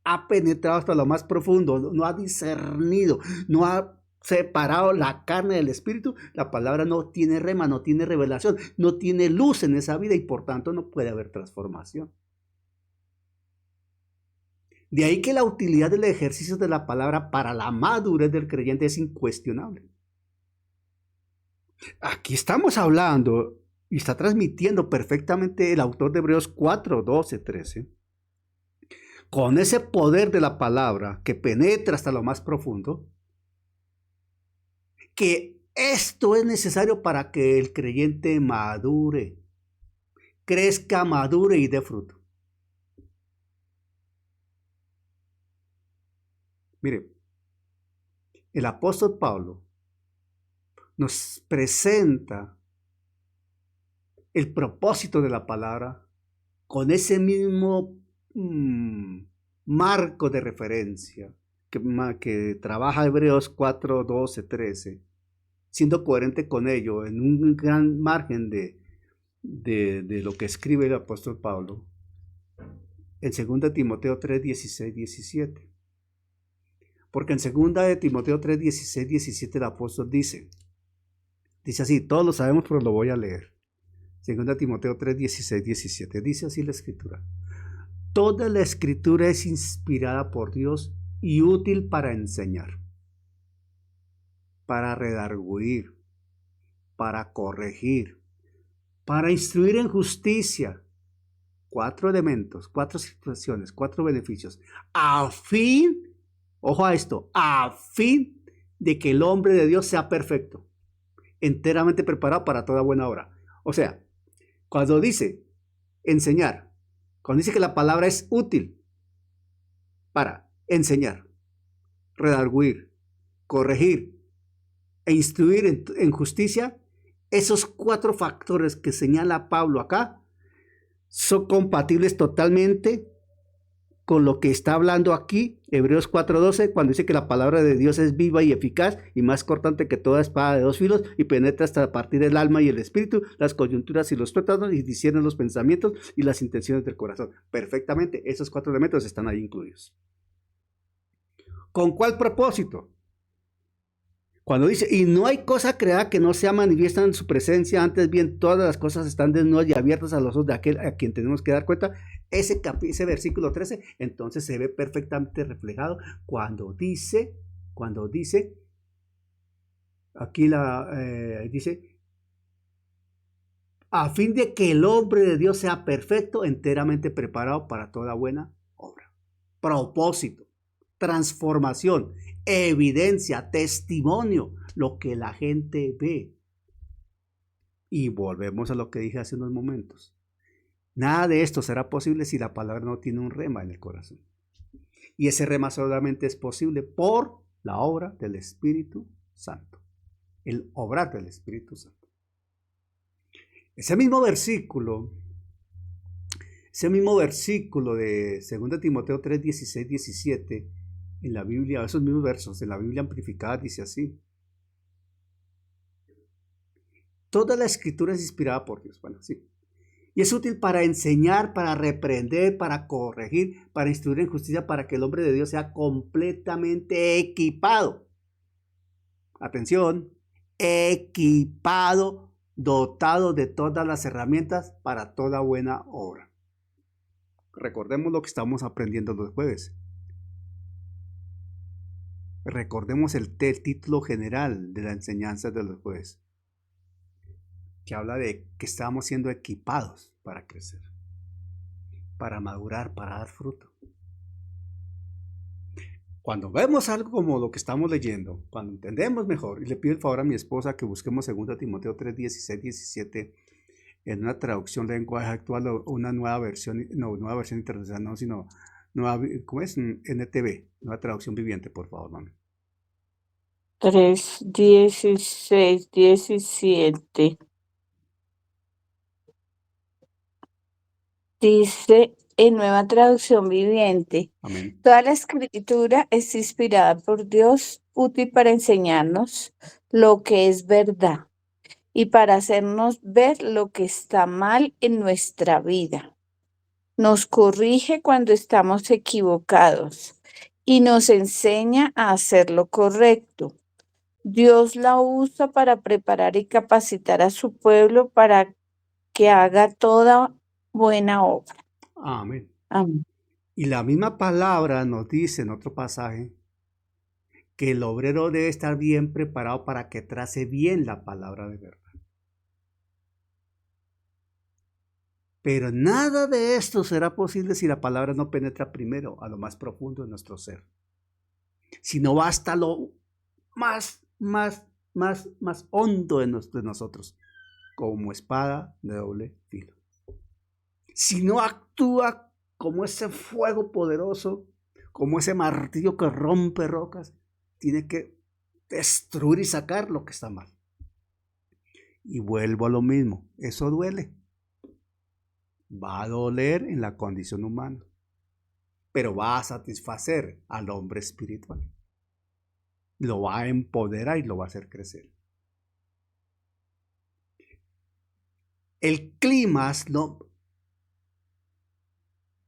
ha penetrado hasta lo más profundo, no ha discernido, no ha separado la carne del espíritu, la palabra no tiene rema, no tiene revelación, no tiene luz en esa vida y por tanto no puede haber transformación. De ahí que la utilidad del ejercicio de la palabra para la madurez del creyente es incuestionable. Aquí estamos hablando y está transmitiendo perfectamente el autor de Hebreos 4, 12, 13. Con ese poder de la palabra que penetra hasta lo más profundo, que esto es necesario para que el creyente madure, crezca, madure y dé fruto. Mire, el apóstol Pablo nos presenta el propósito de la palabra con ese mismo marco de referencia que trabaja Hebreos 4, 12, 13, siendo coherente con ello en un gran margen de lo que escribe el apóstol Pablo en 2 Timoteo 3, 16, 17. Porque en 2 Timoteo 3, 16, 17 el apóstol dice así, todos lo sabemos, pero lo voy a leer. 2 Timoteo 3, 16, 17, dice así la escritura: toda la escritura es inspirada por Dios y útil para enseñar, para redarguir, para corregir, para instruir en justicia. 4 elementos, 4 situaciones, 4 beneficios, a fin, ojo a esto, a fin de que el hombre de Dios sea perfecto, enteramente preparado para toda buena obra. O sea, cuando dice enseñar, cuando dice que la palabra es útil para enseñar, redarguir, corregir e instruir en justicia, esos 4 factores que señala Pablo acá son compatibles totalmente con lo que está hablando aquí, Hebreos 4:12, cuando dice que la palabra de Dios es viva y eficaz y más cortante que toda espada de dos filos y penetra hasta partir el alma y el espíritu, las coyunturas y los tuétanos y discierne los pensamientos y las intenciones del corazón. Perfectamente, esos 4 elementos están ahí incluidos. ¿Con cuál propósito? Cuando dice, y no hay cosa creada que no sea manifiesta en su presencia, antes bien todas las cosas están desnudas y abiertas a los ojos de aquel a quien tenemos que dar cuenta, ese versículo 13, entonces se ve perfectamente reflejado cuando dice, aquí dice, a fin de que el hombre de Dios sea perfecto, enteramente preparado para toda buena obra. Propósito, transformación, evidencia, testimonio, lo que la gente ve. Y volvemos a lo que dije hace unos momentos. Nada de esto será posible si la palabra no tiene un rema en el corazón. Y ese rema solamente es posible por la obra del Espíritu Santo. El obrar del Espíritu Santo. Ese mismo versículo de 2 Timoteo 3, 16, 17, en la Biblia, esos mismos versos, en la Biblia amplificada dice así. Toda la escritura es inspirada por Dios. Bueno, sí. Y es útil para enseñar, para reprender, para corregir, para instruir en justicia, para que el hombre de Dios sea completamente equipado. Atención, equipado, dotado de todas las herramientas para toda buena obra. Recordemos lo que estamos aprendiendo los jueves. Recordemos el título general de la enseñanza de los jueves, que habla de que estamos siendo equipados para crecer, para madurar, para dar fruto. Cuando vemos algo como lo que estamos leyendo, cuando entendemos mejor, y le pido el favor a mi esposa que busquemos 2 Timoteo 3, 16, 17, en una traducción de lenguaje actual o una nueva versión internacional, no, sino nueva, ¿cómo es? NTV, nueva traducción viviente, por favor, mami. 3, 16, 17. Dice en Nueva Traducción Viviente, Amén. toda la escritura es inspirada por Dios, útil para enseñarnos lo que es verdad y para hacernos ver lo que está mal en nuestra vida. Nos corrige cuando estamos equivocados y nos enseña a hacer lo correcto. Dios la usa para preparar y capacitar a su pueblo para que haga toda buena obra. Amén. Amén. Y la misma palabra nos dice en otro pasaje que el obrero debe estar bien preparado para que trace bien la palabra de verdad. Pero nada de esto será posible si la palabra no penetra primero a lo más profundo de nuestro ser. Si no va hasta lo más hondo de nosotros, como espada de doble filo. Si no actúa como ese fuego poderoso, como ese martillo que rompe rocas, tiene que destruir y sacar lo que está mal. Y vuelvo a lo mismo, eso duele. Va a doler en la condición humana, pero va a satisfacer al hombre espiritual. Lo va a empoderar y lo va a hacer crecer. El clímax,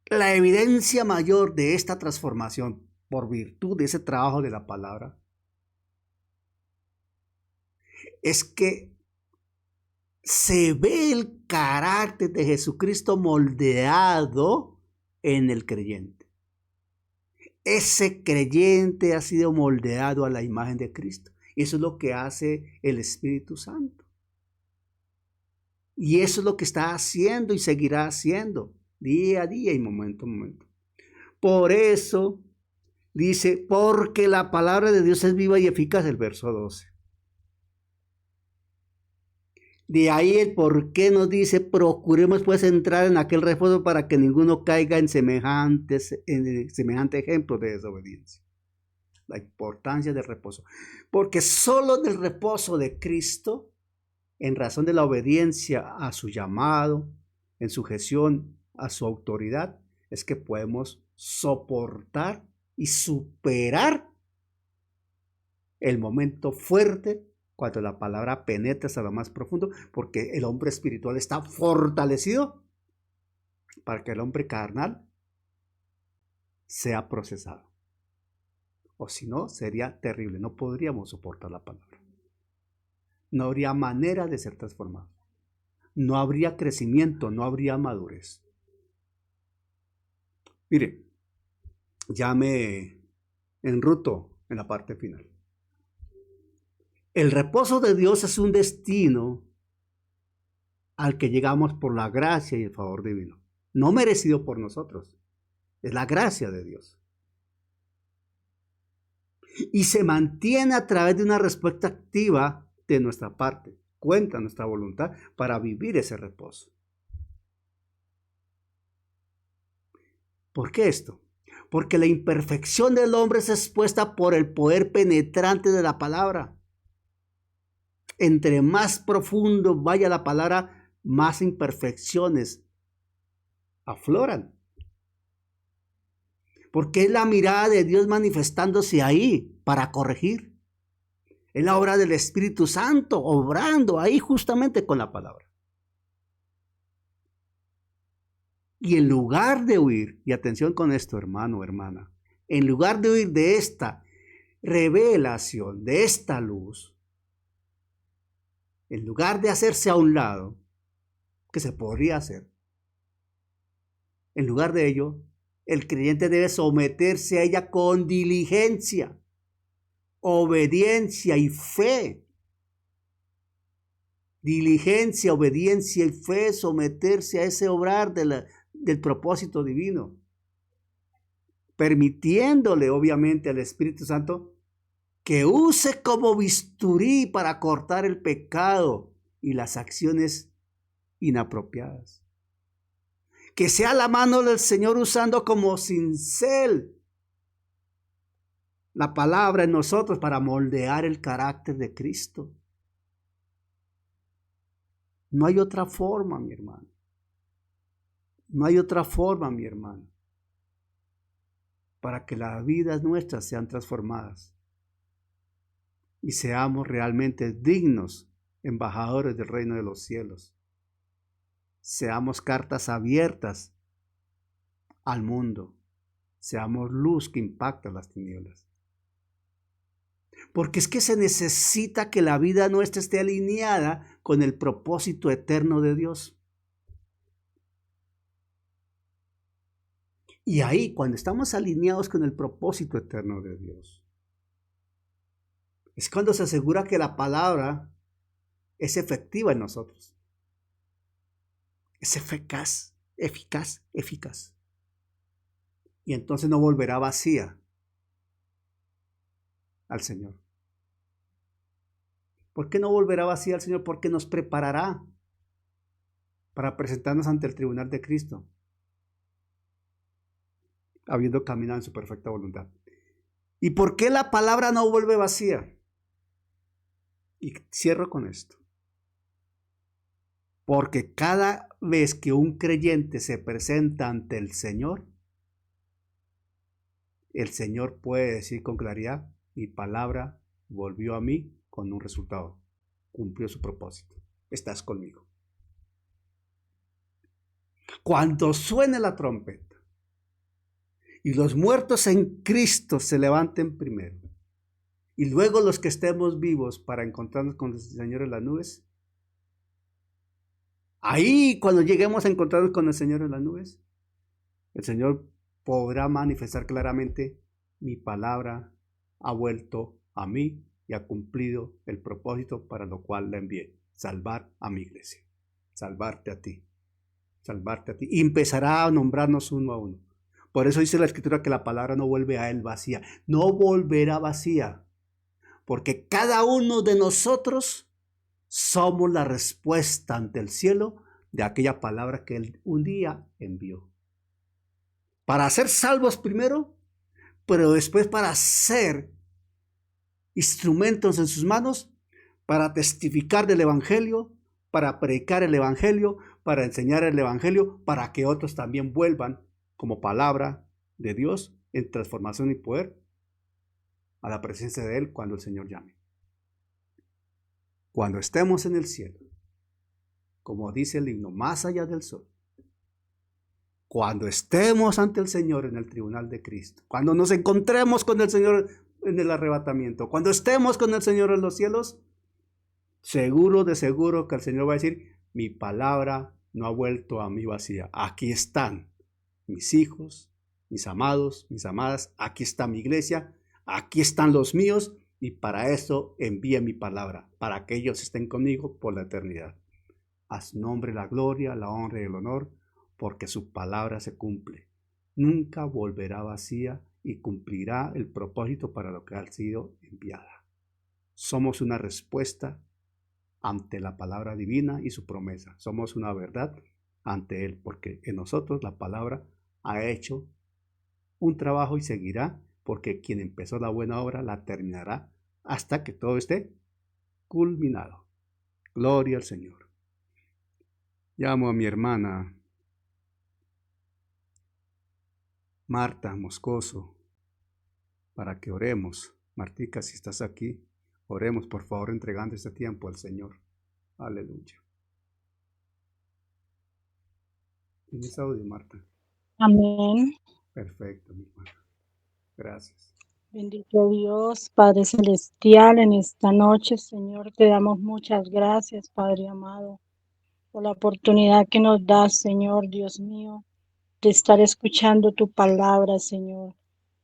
la evidencia mayor de esta transformación por virtud de ese trabajo de la palabra es que se ve el carácter de Jesucristo moldeado en el creyente. Ese creyente ha sido moldeado a la imagen de Cristo. Eso es lo que hace el Espíritu Santo. Y eso es lo que está haciendo y seguirá haciendo día a día y momento a momento. Por eso dice, porque la palabra de Dios es viva y eficaz, el verso 12. De ahí el por qué nos dice, procuremos pues entrar en aquel reposo para que ninguno caiga en semejante ejemplo de desobediencia. La importancia del reposo. Porque solo en el reposo de Cristo, en razón de la obediencia a su llamado, en sujeción a su autoridad, es que podemos soportar y superar el momento fuerte cuando la palabra penetra hasta lo más profundo, porque el hombre espiritual está fortalecido para que el hombre carnal sea procesado. O si no, sería terrible, no podríamos soportar la palabra. No habría manera de ser transformado. No habría crecimiento, no habría madurez. Mire, ya me enruto en la parte final. El reposo de Dios es un destino al que llegamos por la gracia y el favor divino. No merecido por nosotros. Es la gracia de Dios. Y se mantiene a través de una respuesta activa de nuestra parte. Cuenta nuestra voluntad para vivir ese reposo. ¿Por qué esto? Porque la imperfección del hombre es expuesta por el poder penetrante de la palabra. Entre más profundo vaya la palabra, más imperfecciones afloran. Porque es la mirada de Dios manifestándose ahí para corregir. Es la obra del Espíritu Santo obrando ahí justamente con la palabra. Y en lugar de huir, y atención con esto, hermano, hermana, en lugar de huir de esta revelación, de esta luz, en lugar de hacerse a un lado, que se podría hacer, en lugar de ello, el creyente debe someterse a ella con diligencia, obediencia y fe. Diligencia, obediencia y fe, someterse a ese obrar del propósito divino, permitiéndole obviamente al Espíritu Santo que use como bisturí para cortar el pecado y las acciones inapropiadas. Que sea la mano del Señor usando como cincel la palabra en nosotros para moldear el carácter de Cristo. No hay otra forma, mi hermano. No hay otra forma, mi hermano, para que las vidas nuestras sean transformadas y seamos realmente dignos embajadores del reino de los cielos. Seamos cartas abiertas al mundo. Seamos luz que impacta las tinieblas. Porque es que se necesita que la vida nuestra esté alineada con el propósito eterno de Dios. Y ahí, cuando estamos alineados con el propósito eterno de Dios, es cuando se asegura que la palabra es efectiva en nosotros. Es eficaz. Y entonces no volverá vacía al Señor. ¿Por qué no volverá vacía al Señor? Porque nos preparará para presentarnos ante el tribunal de Cristo, habiendo caminado en su perfecta voluntad. ¿Y por qué la palabra no vuelve vacía? Y cierro con esto. Porque cada vez que un creyente se presenta ante el Señor puede decir con claridad: mi palabra volvió a mí con un resultado, cumplió su propósito, estás conmigo. Cuando suene la trompeta y los muertos en Cristo se levanten primero, y luego los que estemos vivos para encontrarnos con el Señor en las nubes, ahí cuando lleguemos a encontrarnos con el Señor en las nubes, el Señor podrá manifestar claramente: mi palabra ha vuelto a mí y ha cumplido el propósito para lo cual la envié: salvar a mi iglesia, salvarte a ti. Y empezará a nombrarnos uno a uno. Por eso dice la Escritura que la palabra no vuelve a él vacía. No volverá vacía. Porque cada uno de nosotros somos la respuesta ante el cielo de aquella palabra que él un día envió. Para ser salvos primero, pero después para ser instrumentos en sus manos, para testificar del Evangelio, para predicar el Evangelio, para enseñar el Evangelio, para que otros también vuelvan como palabra de Dios en transformación y poder a la presencia de Él cuando el Señor llame. Cuando estemos en el cielo, como dice el himno, más allá del sol, cuando estemos ante el Señor en el tribunal de Cristo, cuando nos encontremos con el Señor en el arrebatamiento, cuando estemos con el Señor en los cielos, seguro de seguro que el Señor va a decir, mi palabra no ha vuelto a mí vacía. Aquí están mis hijos, mis amados, mis amadas, aquí está mi iglesia, aquí están los míos, y para eso envíe mi palabra, para que ellos estén conmigo por la eternidad. A su nombre la gloria, la honra y el honor, porque su palabra se cumple. Nunca volverá vacía y cumplirá el propósito para lo que ha sido enviada. Somos una respuesta ante la palabra divina y su promesa. Somos una verdad ante Él, porque en nosotros la palabra ha hecho un trabajo y seguirá, porque quien empezó la buena obra la terminará hasta que todo esté culminado. Gloria al Señor. Llamo a mi hermana Marta Moscoso para que oremos. Martica, si estás aquí, oremos por favor entregando este tiempo al Señor. Aleluya. ¿Tienes audio, Marta? Amén. Perfecto, mi hermana. Gracias. Bendito Dios, Padre Celestial, en esta noche, Señor, te damos muchas gracias, Padre amado, por la oportunidad que nos das, Señor, Dios mío, de estar escuchando tu palabra, Señor.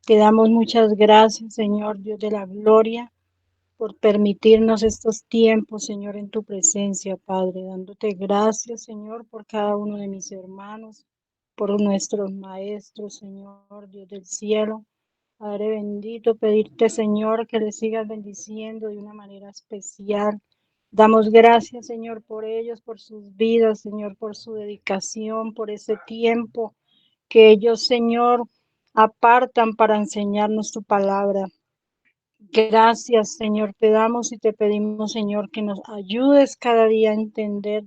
Te damos muchas gracias, Señor, Dios de la gloria, por permitirnos estos tiempos, Señor, en tu presencia, Padre, dándote gracias, Señor, por cada uno de mis hermanos, por nuestros maestros, Señor, Dios del cielo. Padre bendito, pedirte, Señor, que le sigas bendiciendo de una manera especial. Damos gracias, Señor, por ellos, por sus vidas, Señor, por su dedicación, por ese tiempo que ellos, Señor, apartan para enseñarnos tu palabra. Gracias, Señor, te damos y te pedimos, Señor, que nos ayudes cada día a entender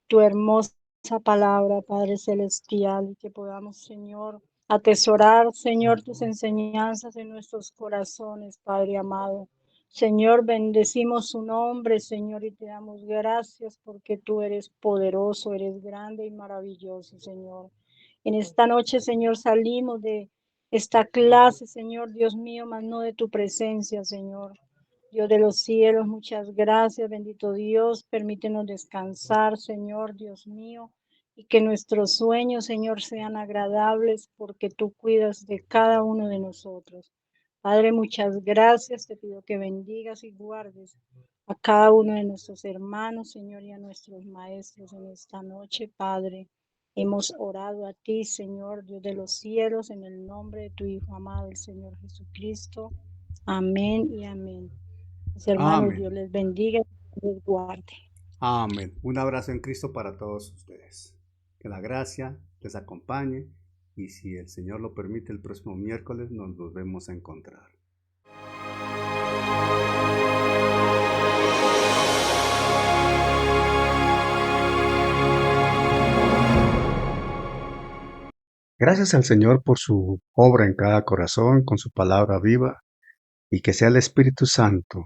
tu hermosa palabra, Padre Celestial, y que podamos, Señor, atesorar, Señor, tus enseñanzas en nuestros corazones, Padre amado. Señor, bendecimos su nombre, Señor, y te damos gracias porque tú eres poderoso, eres grande y maravilloso, Señor. En esta noche, Señor, salimos de esta clase, Señor, Dios mío, mas no de tu presencia, Señor. Dios de los cielos, muchas gracias, bendito Dios, permítenos descansar, Señor, Dios mío, y que nuestros sueños, Señor, sean agradables porque tú cuidas de cada uno de nosotros. Padre, muchas gracias, te pido que bendigas y guardes a cada uno de nuestros hermanos, Señor, y a nuestros maestros en esta noche, Padre. Hemos orado a ti, Señor, Dios de los cielos, en el nombre de tu Hijo amado, el Señor Jesucristo. Amén y amén. Mis hermanos, Amén. Dios les bendiga y les guarde. Amén. Un abrazo en Cristo para todos ustedes. Que la gracia les acompañe y si el Señor lo permite, el próximo miércoles nos volvemos a encontrar. Gracias al Señor por su obra en cada corazón, con su palabra viva, y que sea el Espíritu Santo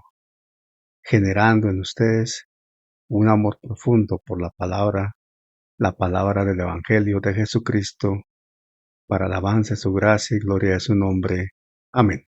generando en ustedes un amor profundo por la palabra del Evangelio de Jesucristo, para alabanza de su gracia y gloria de su nombre. Amén.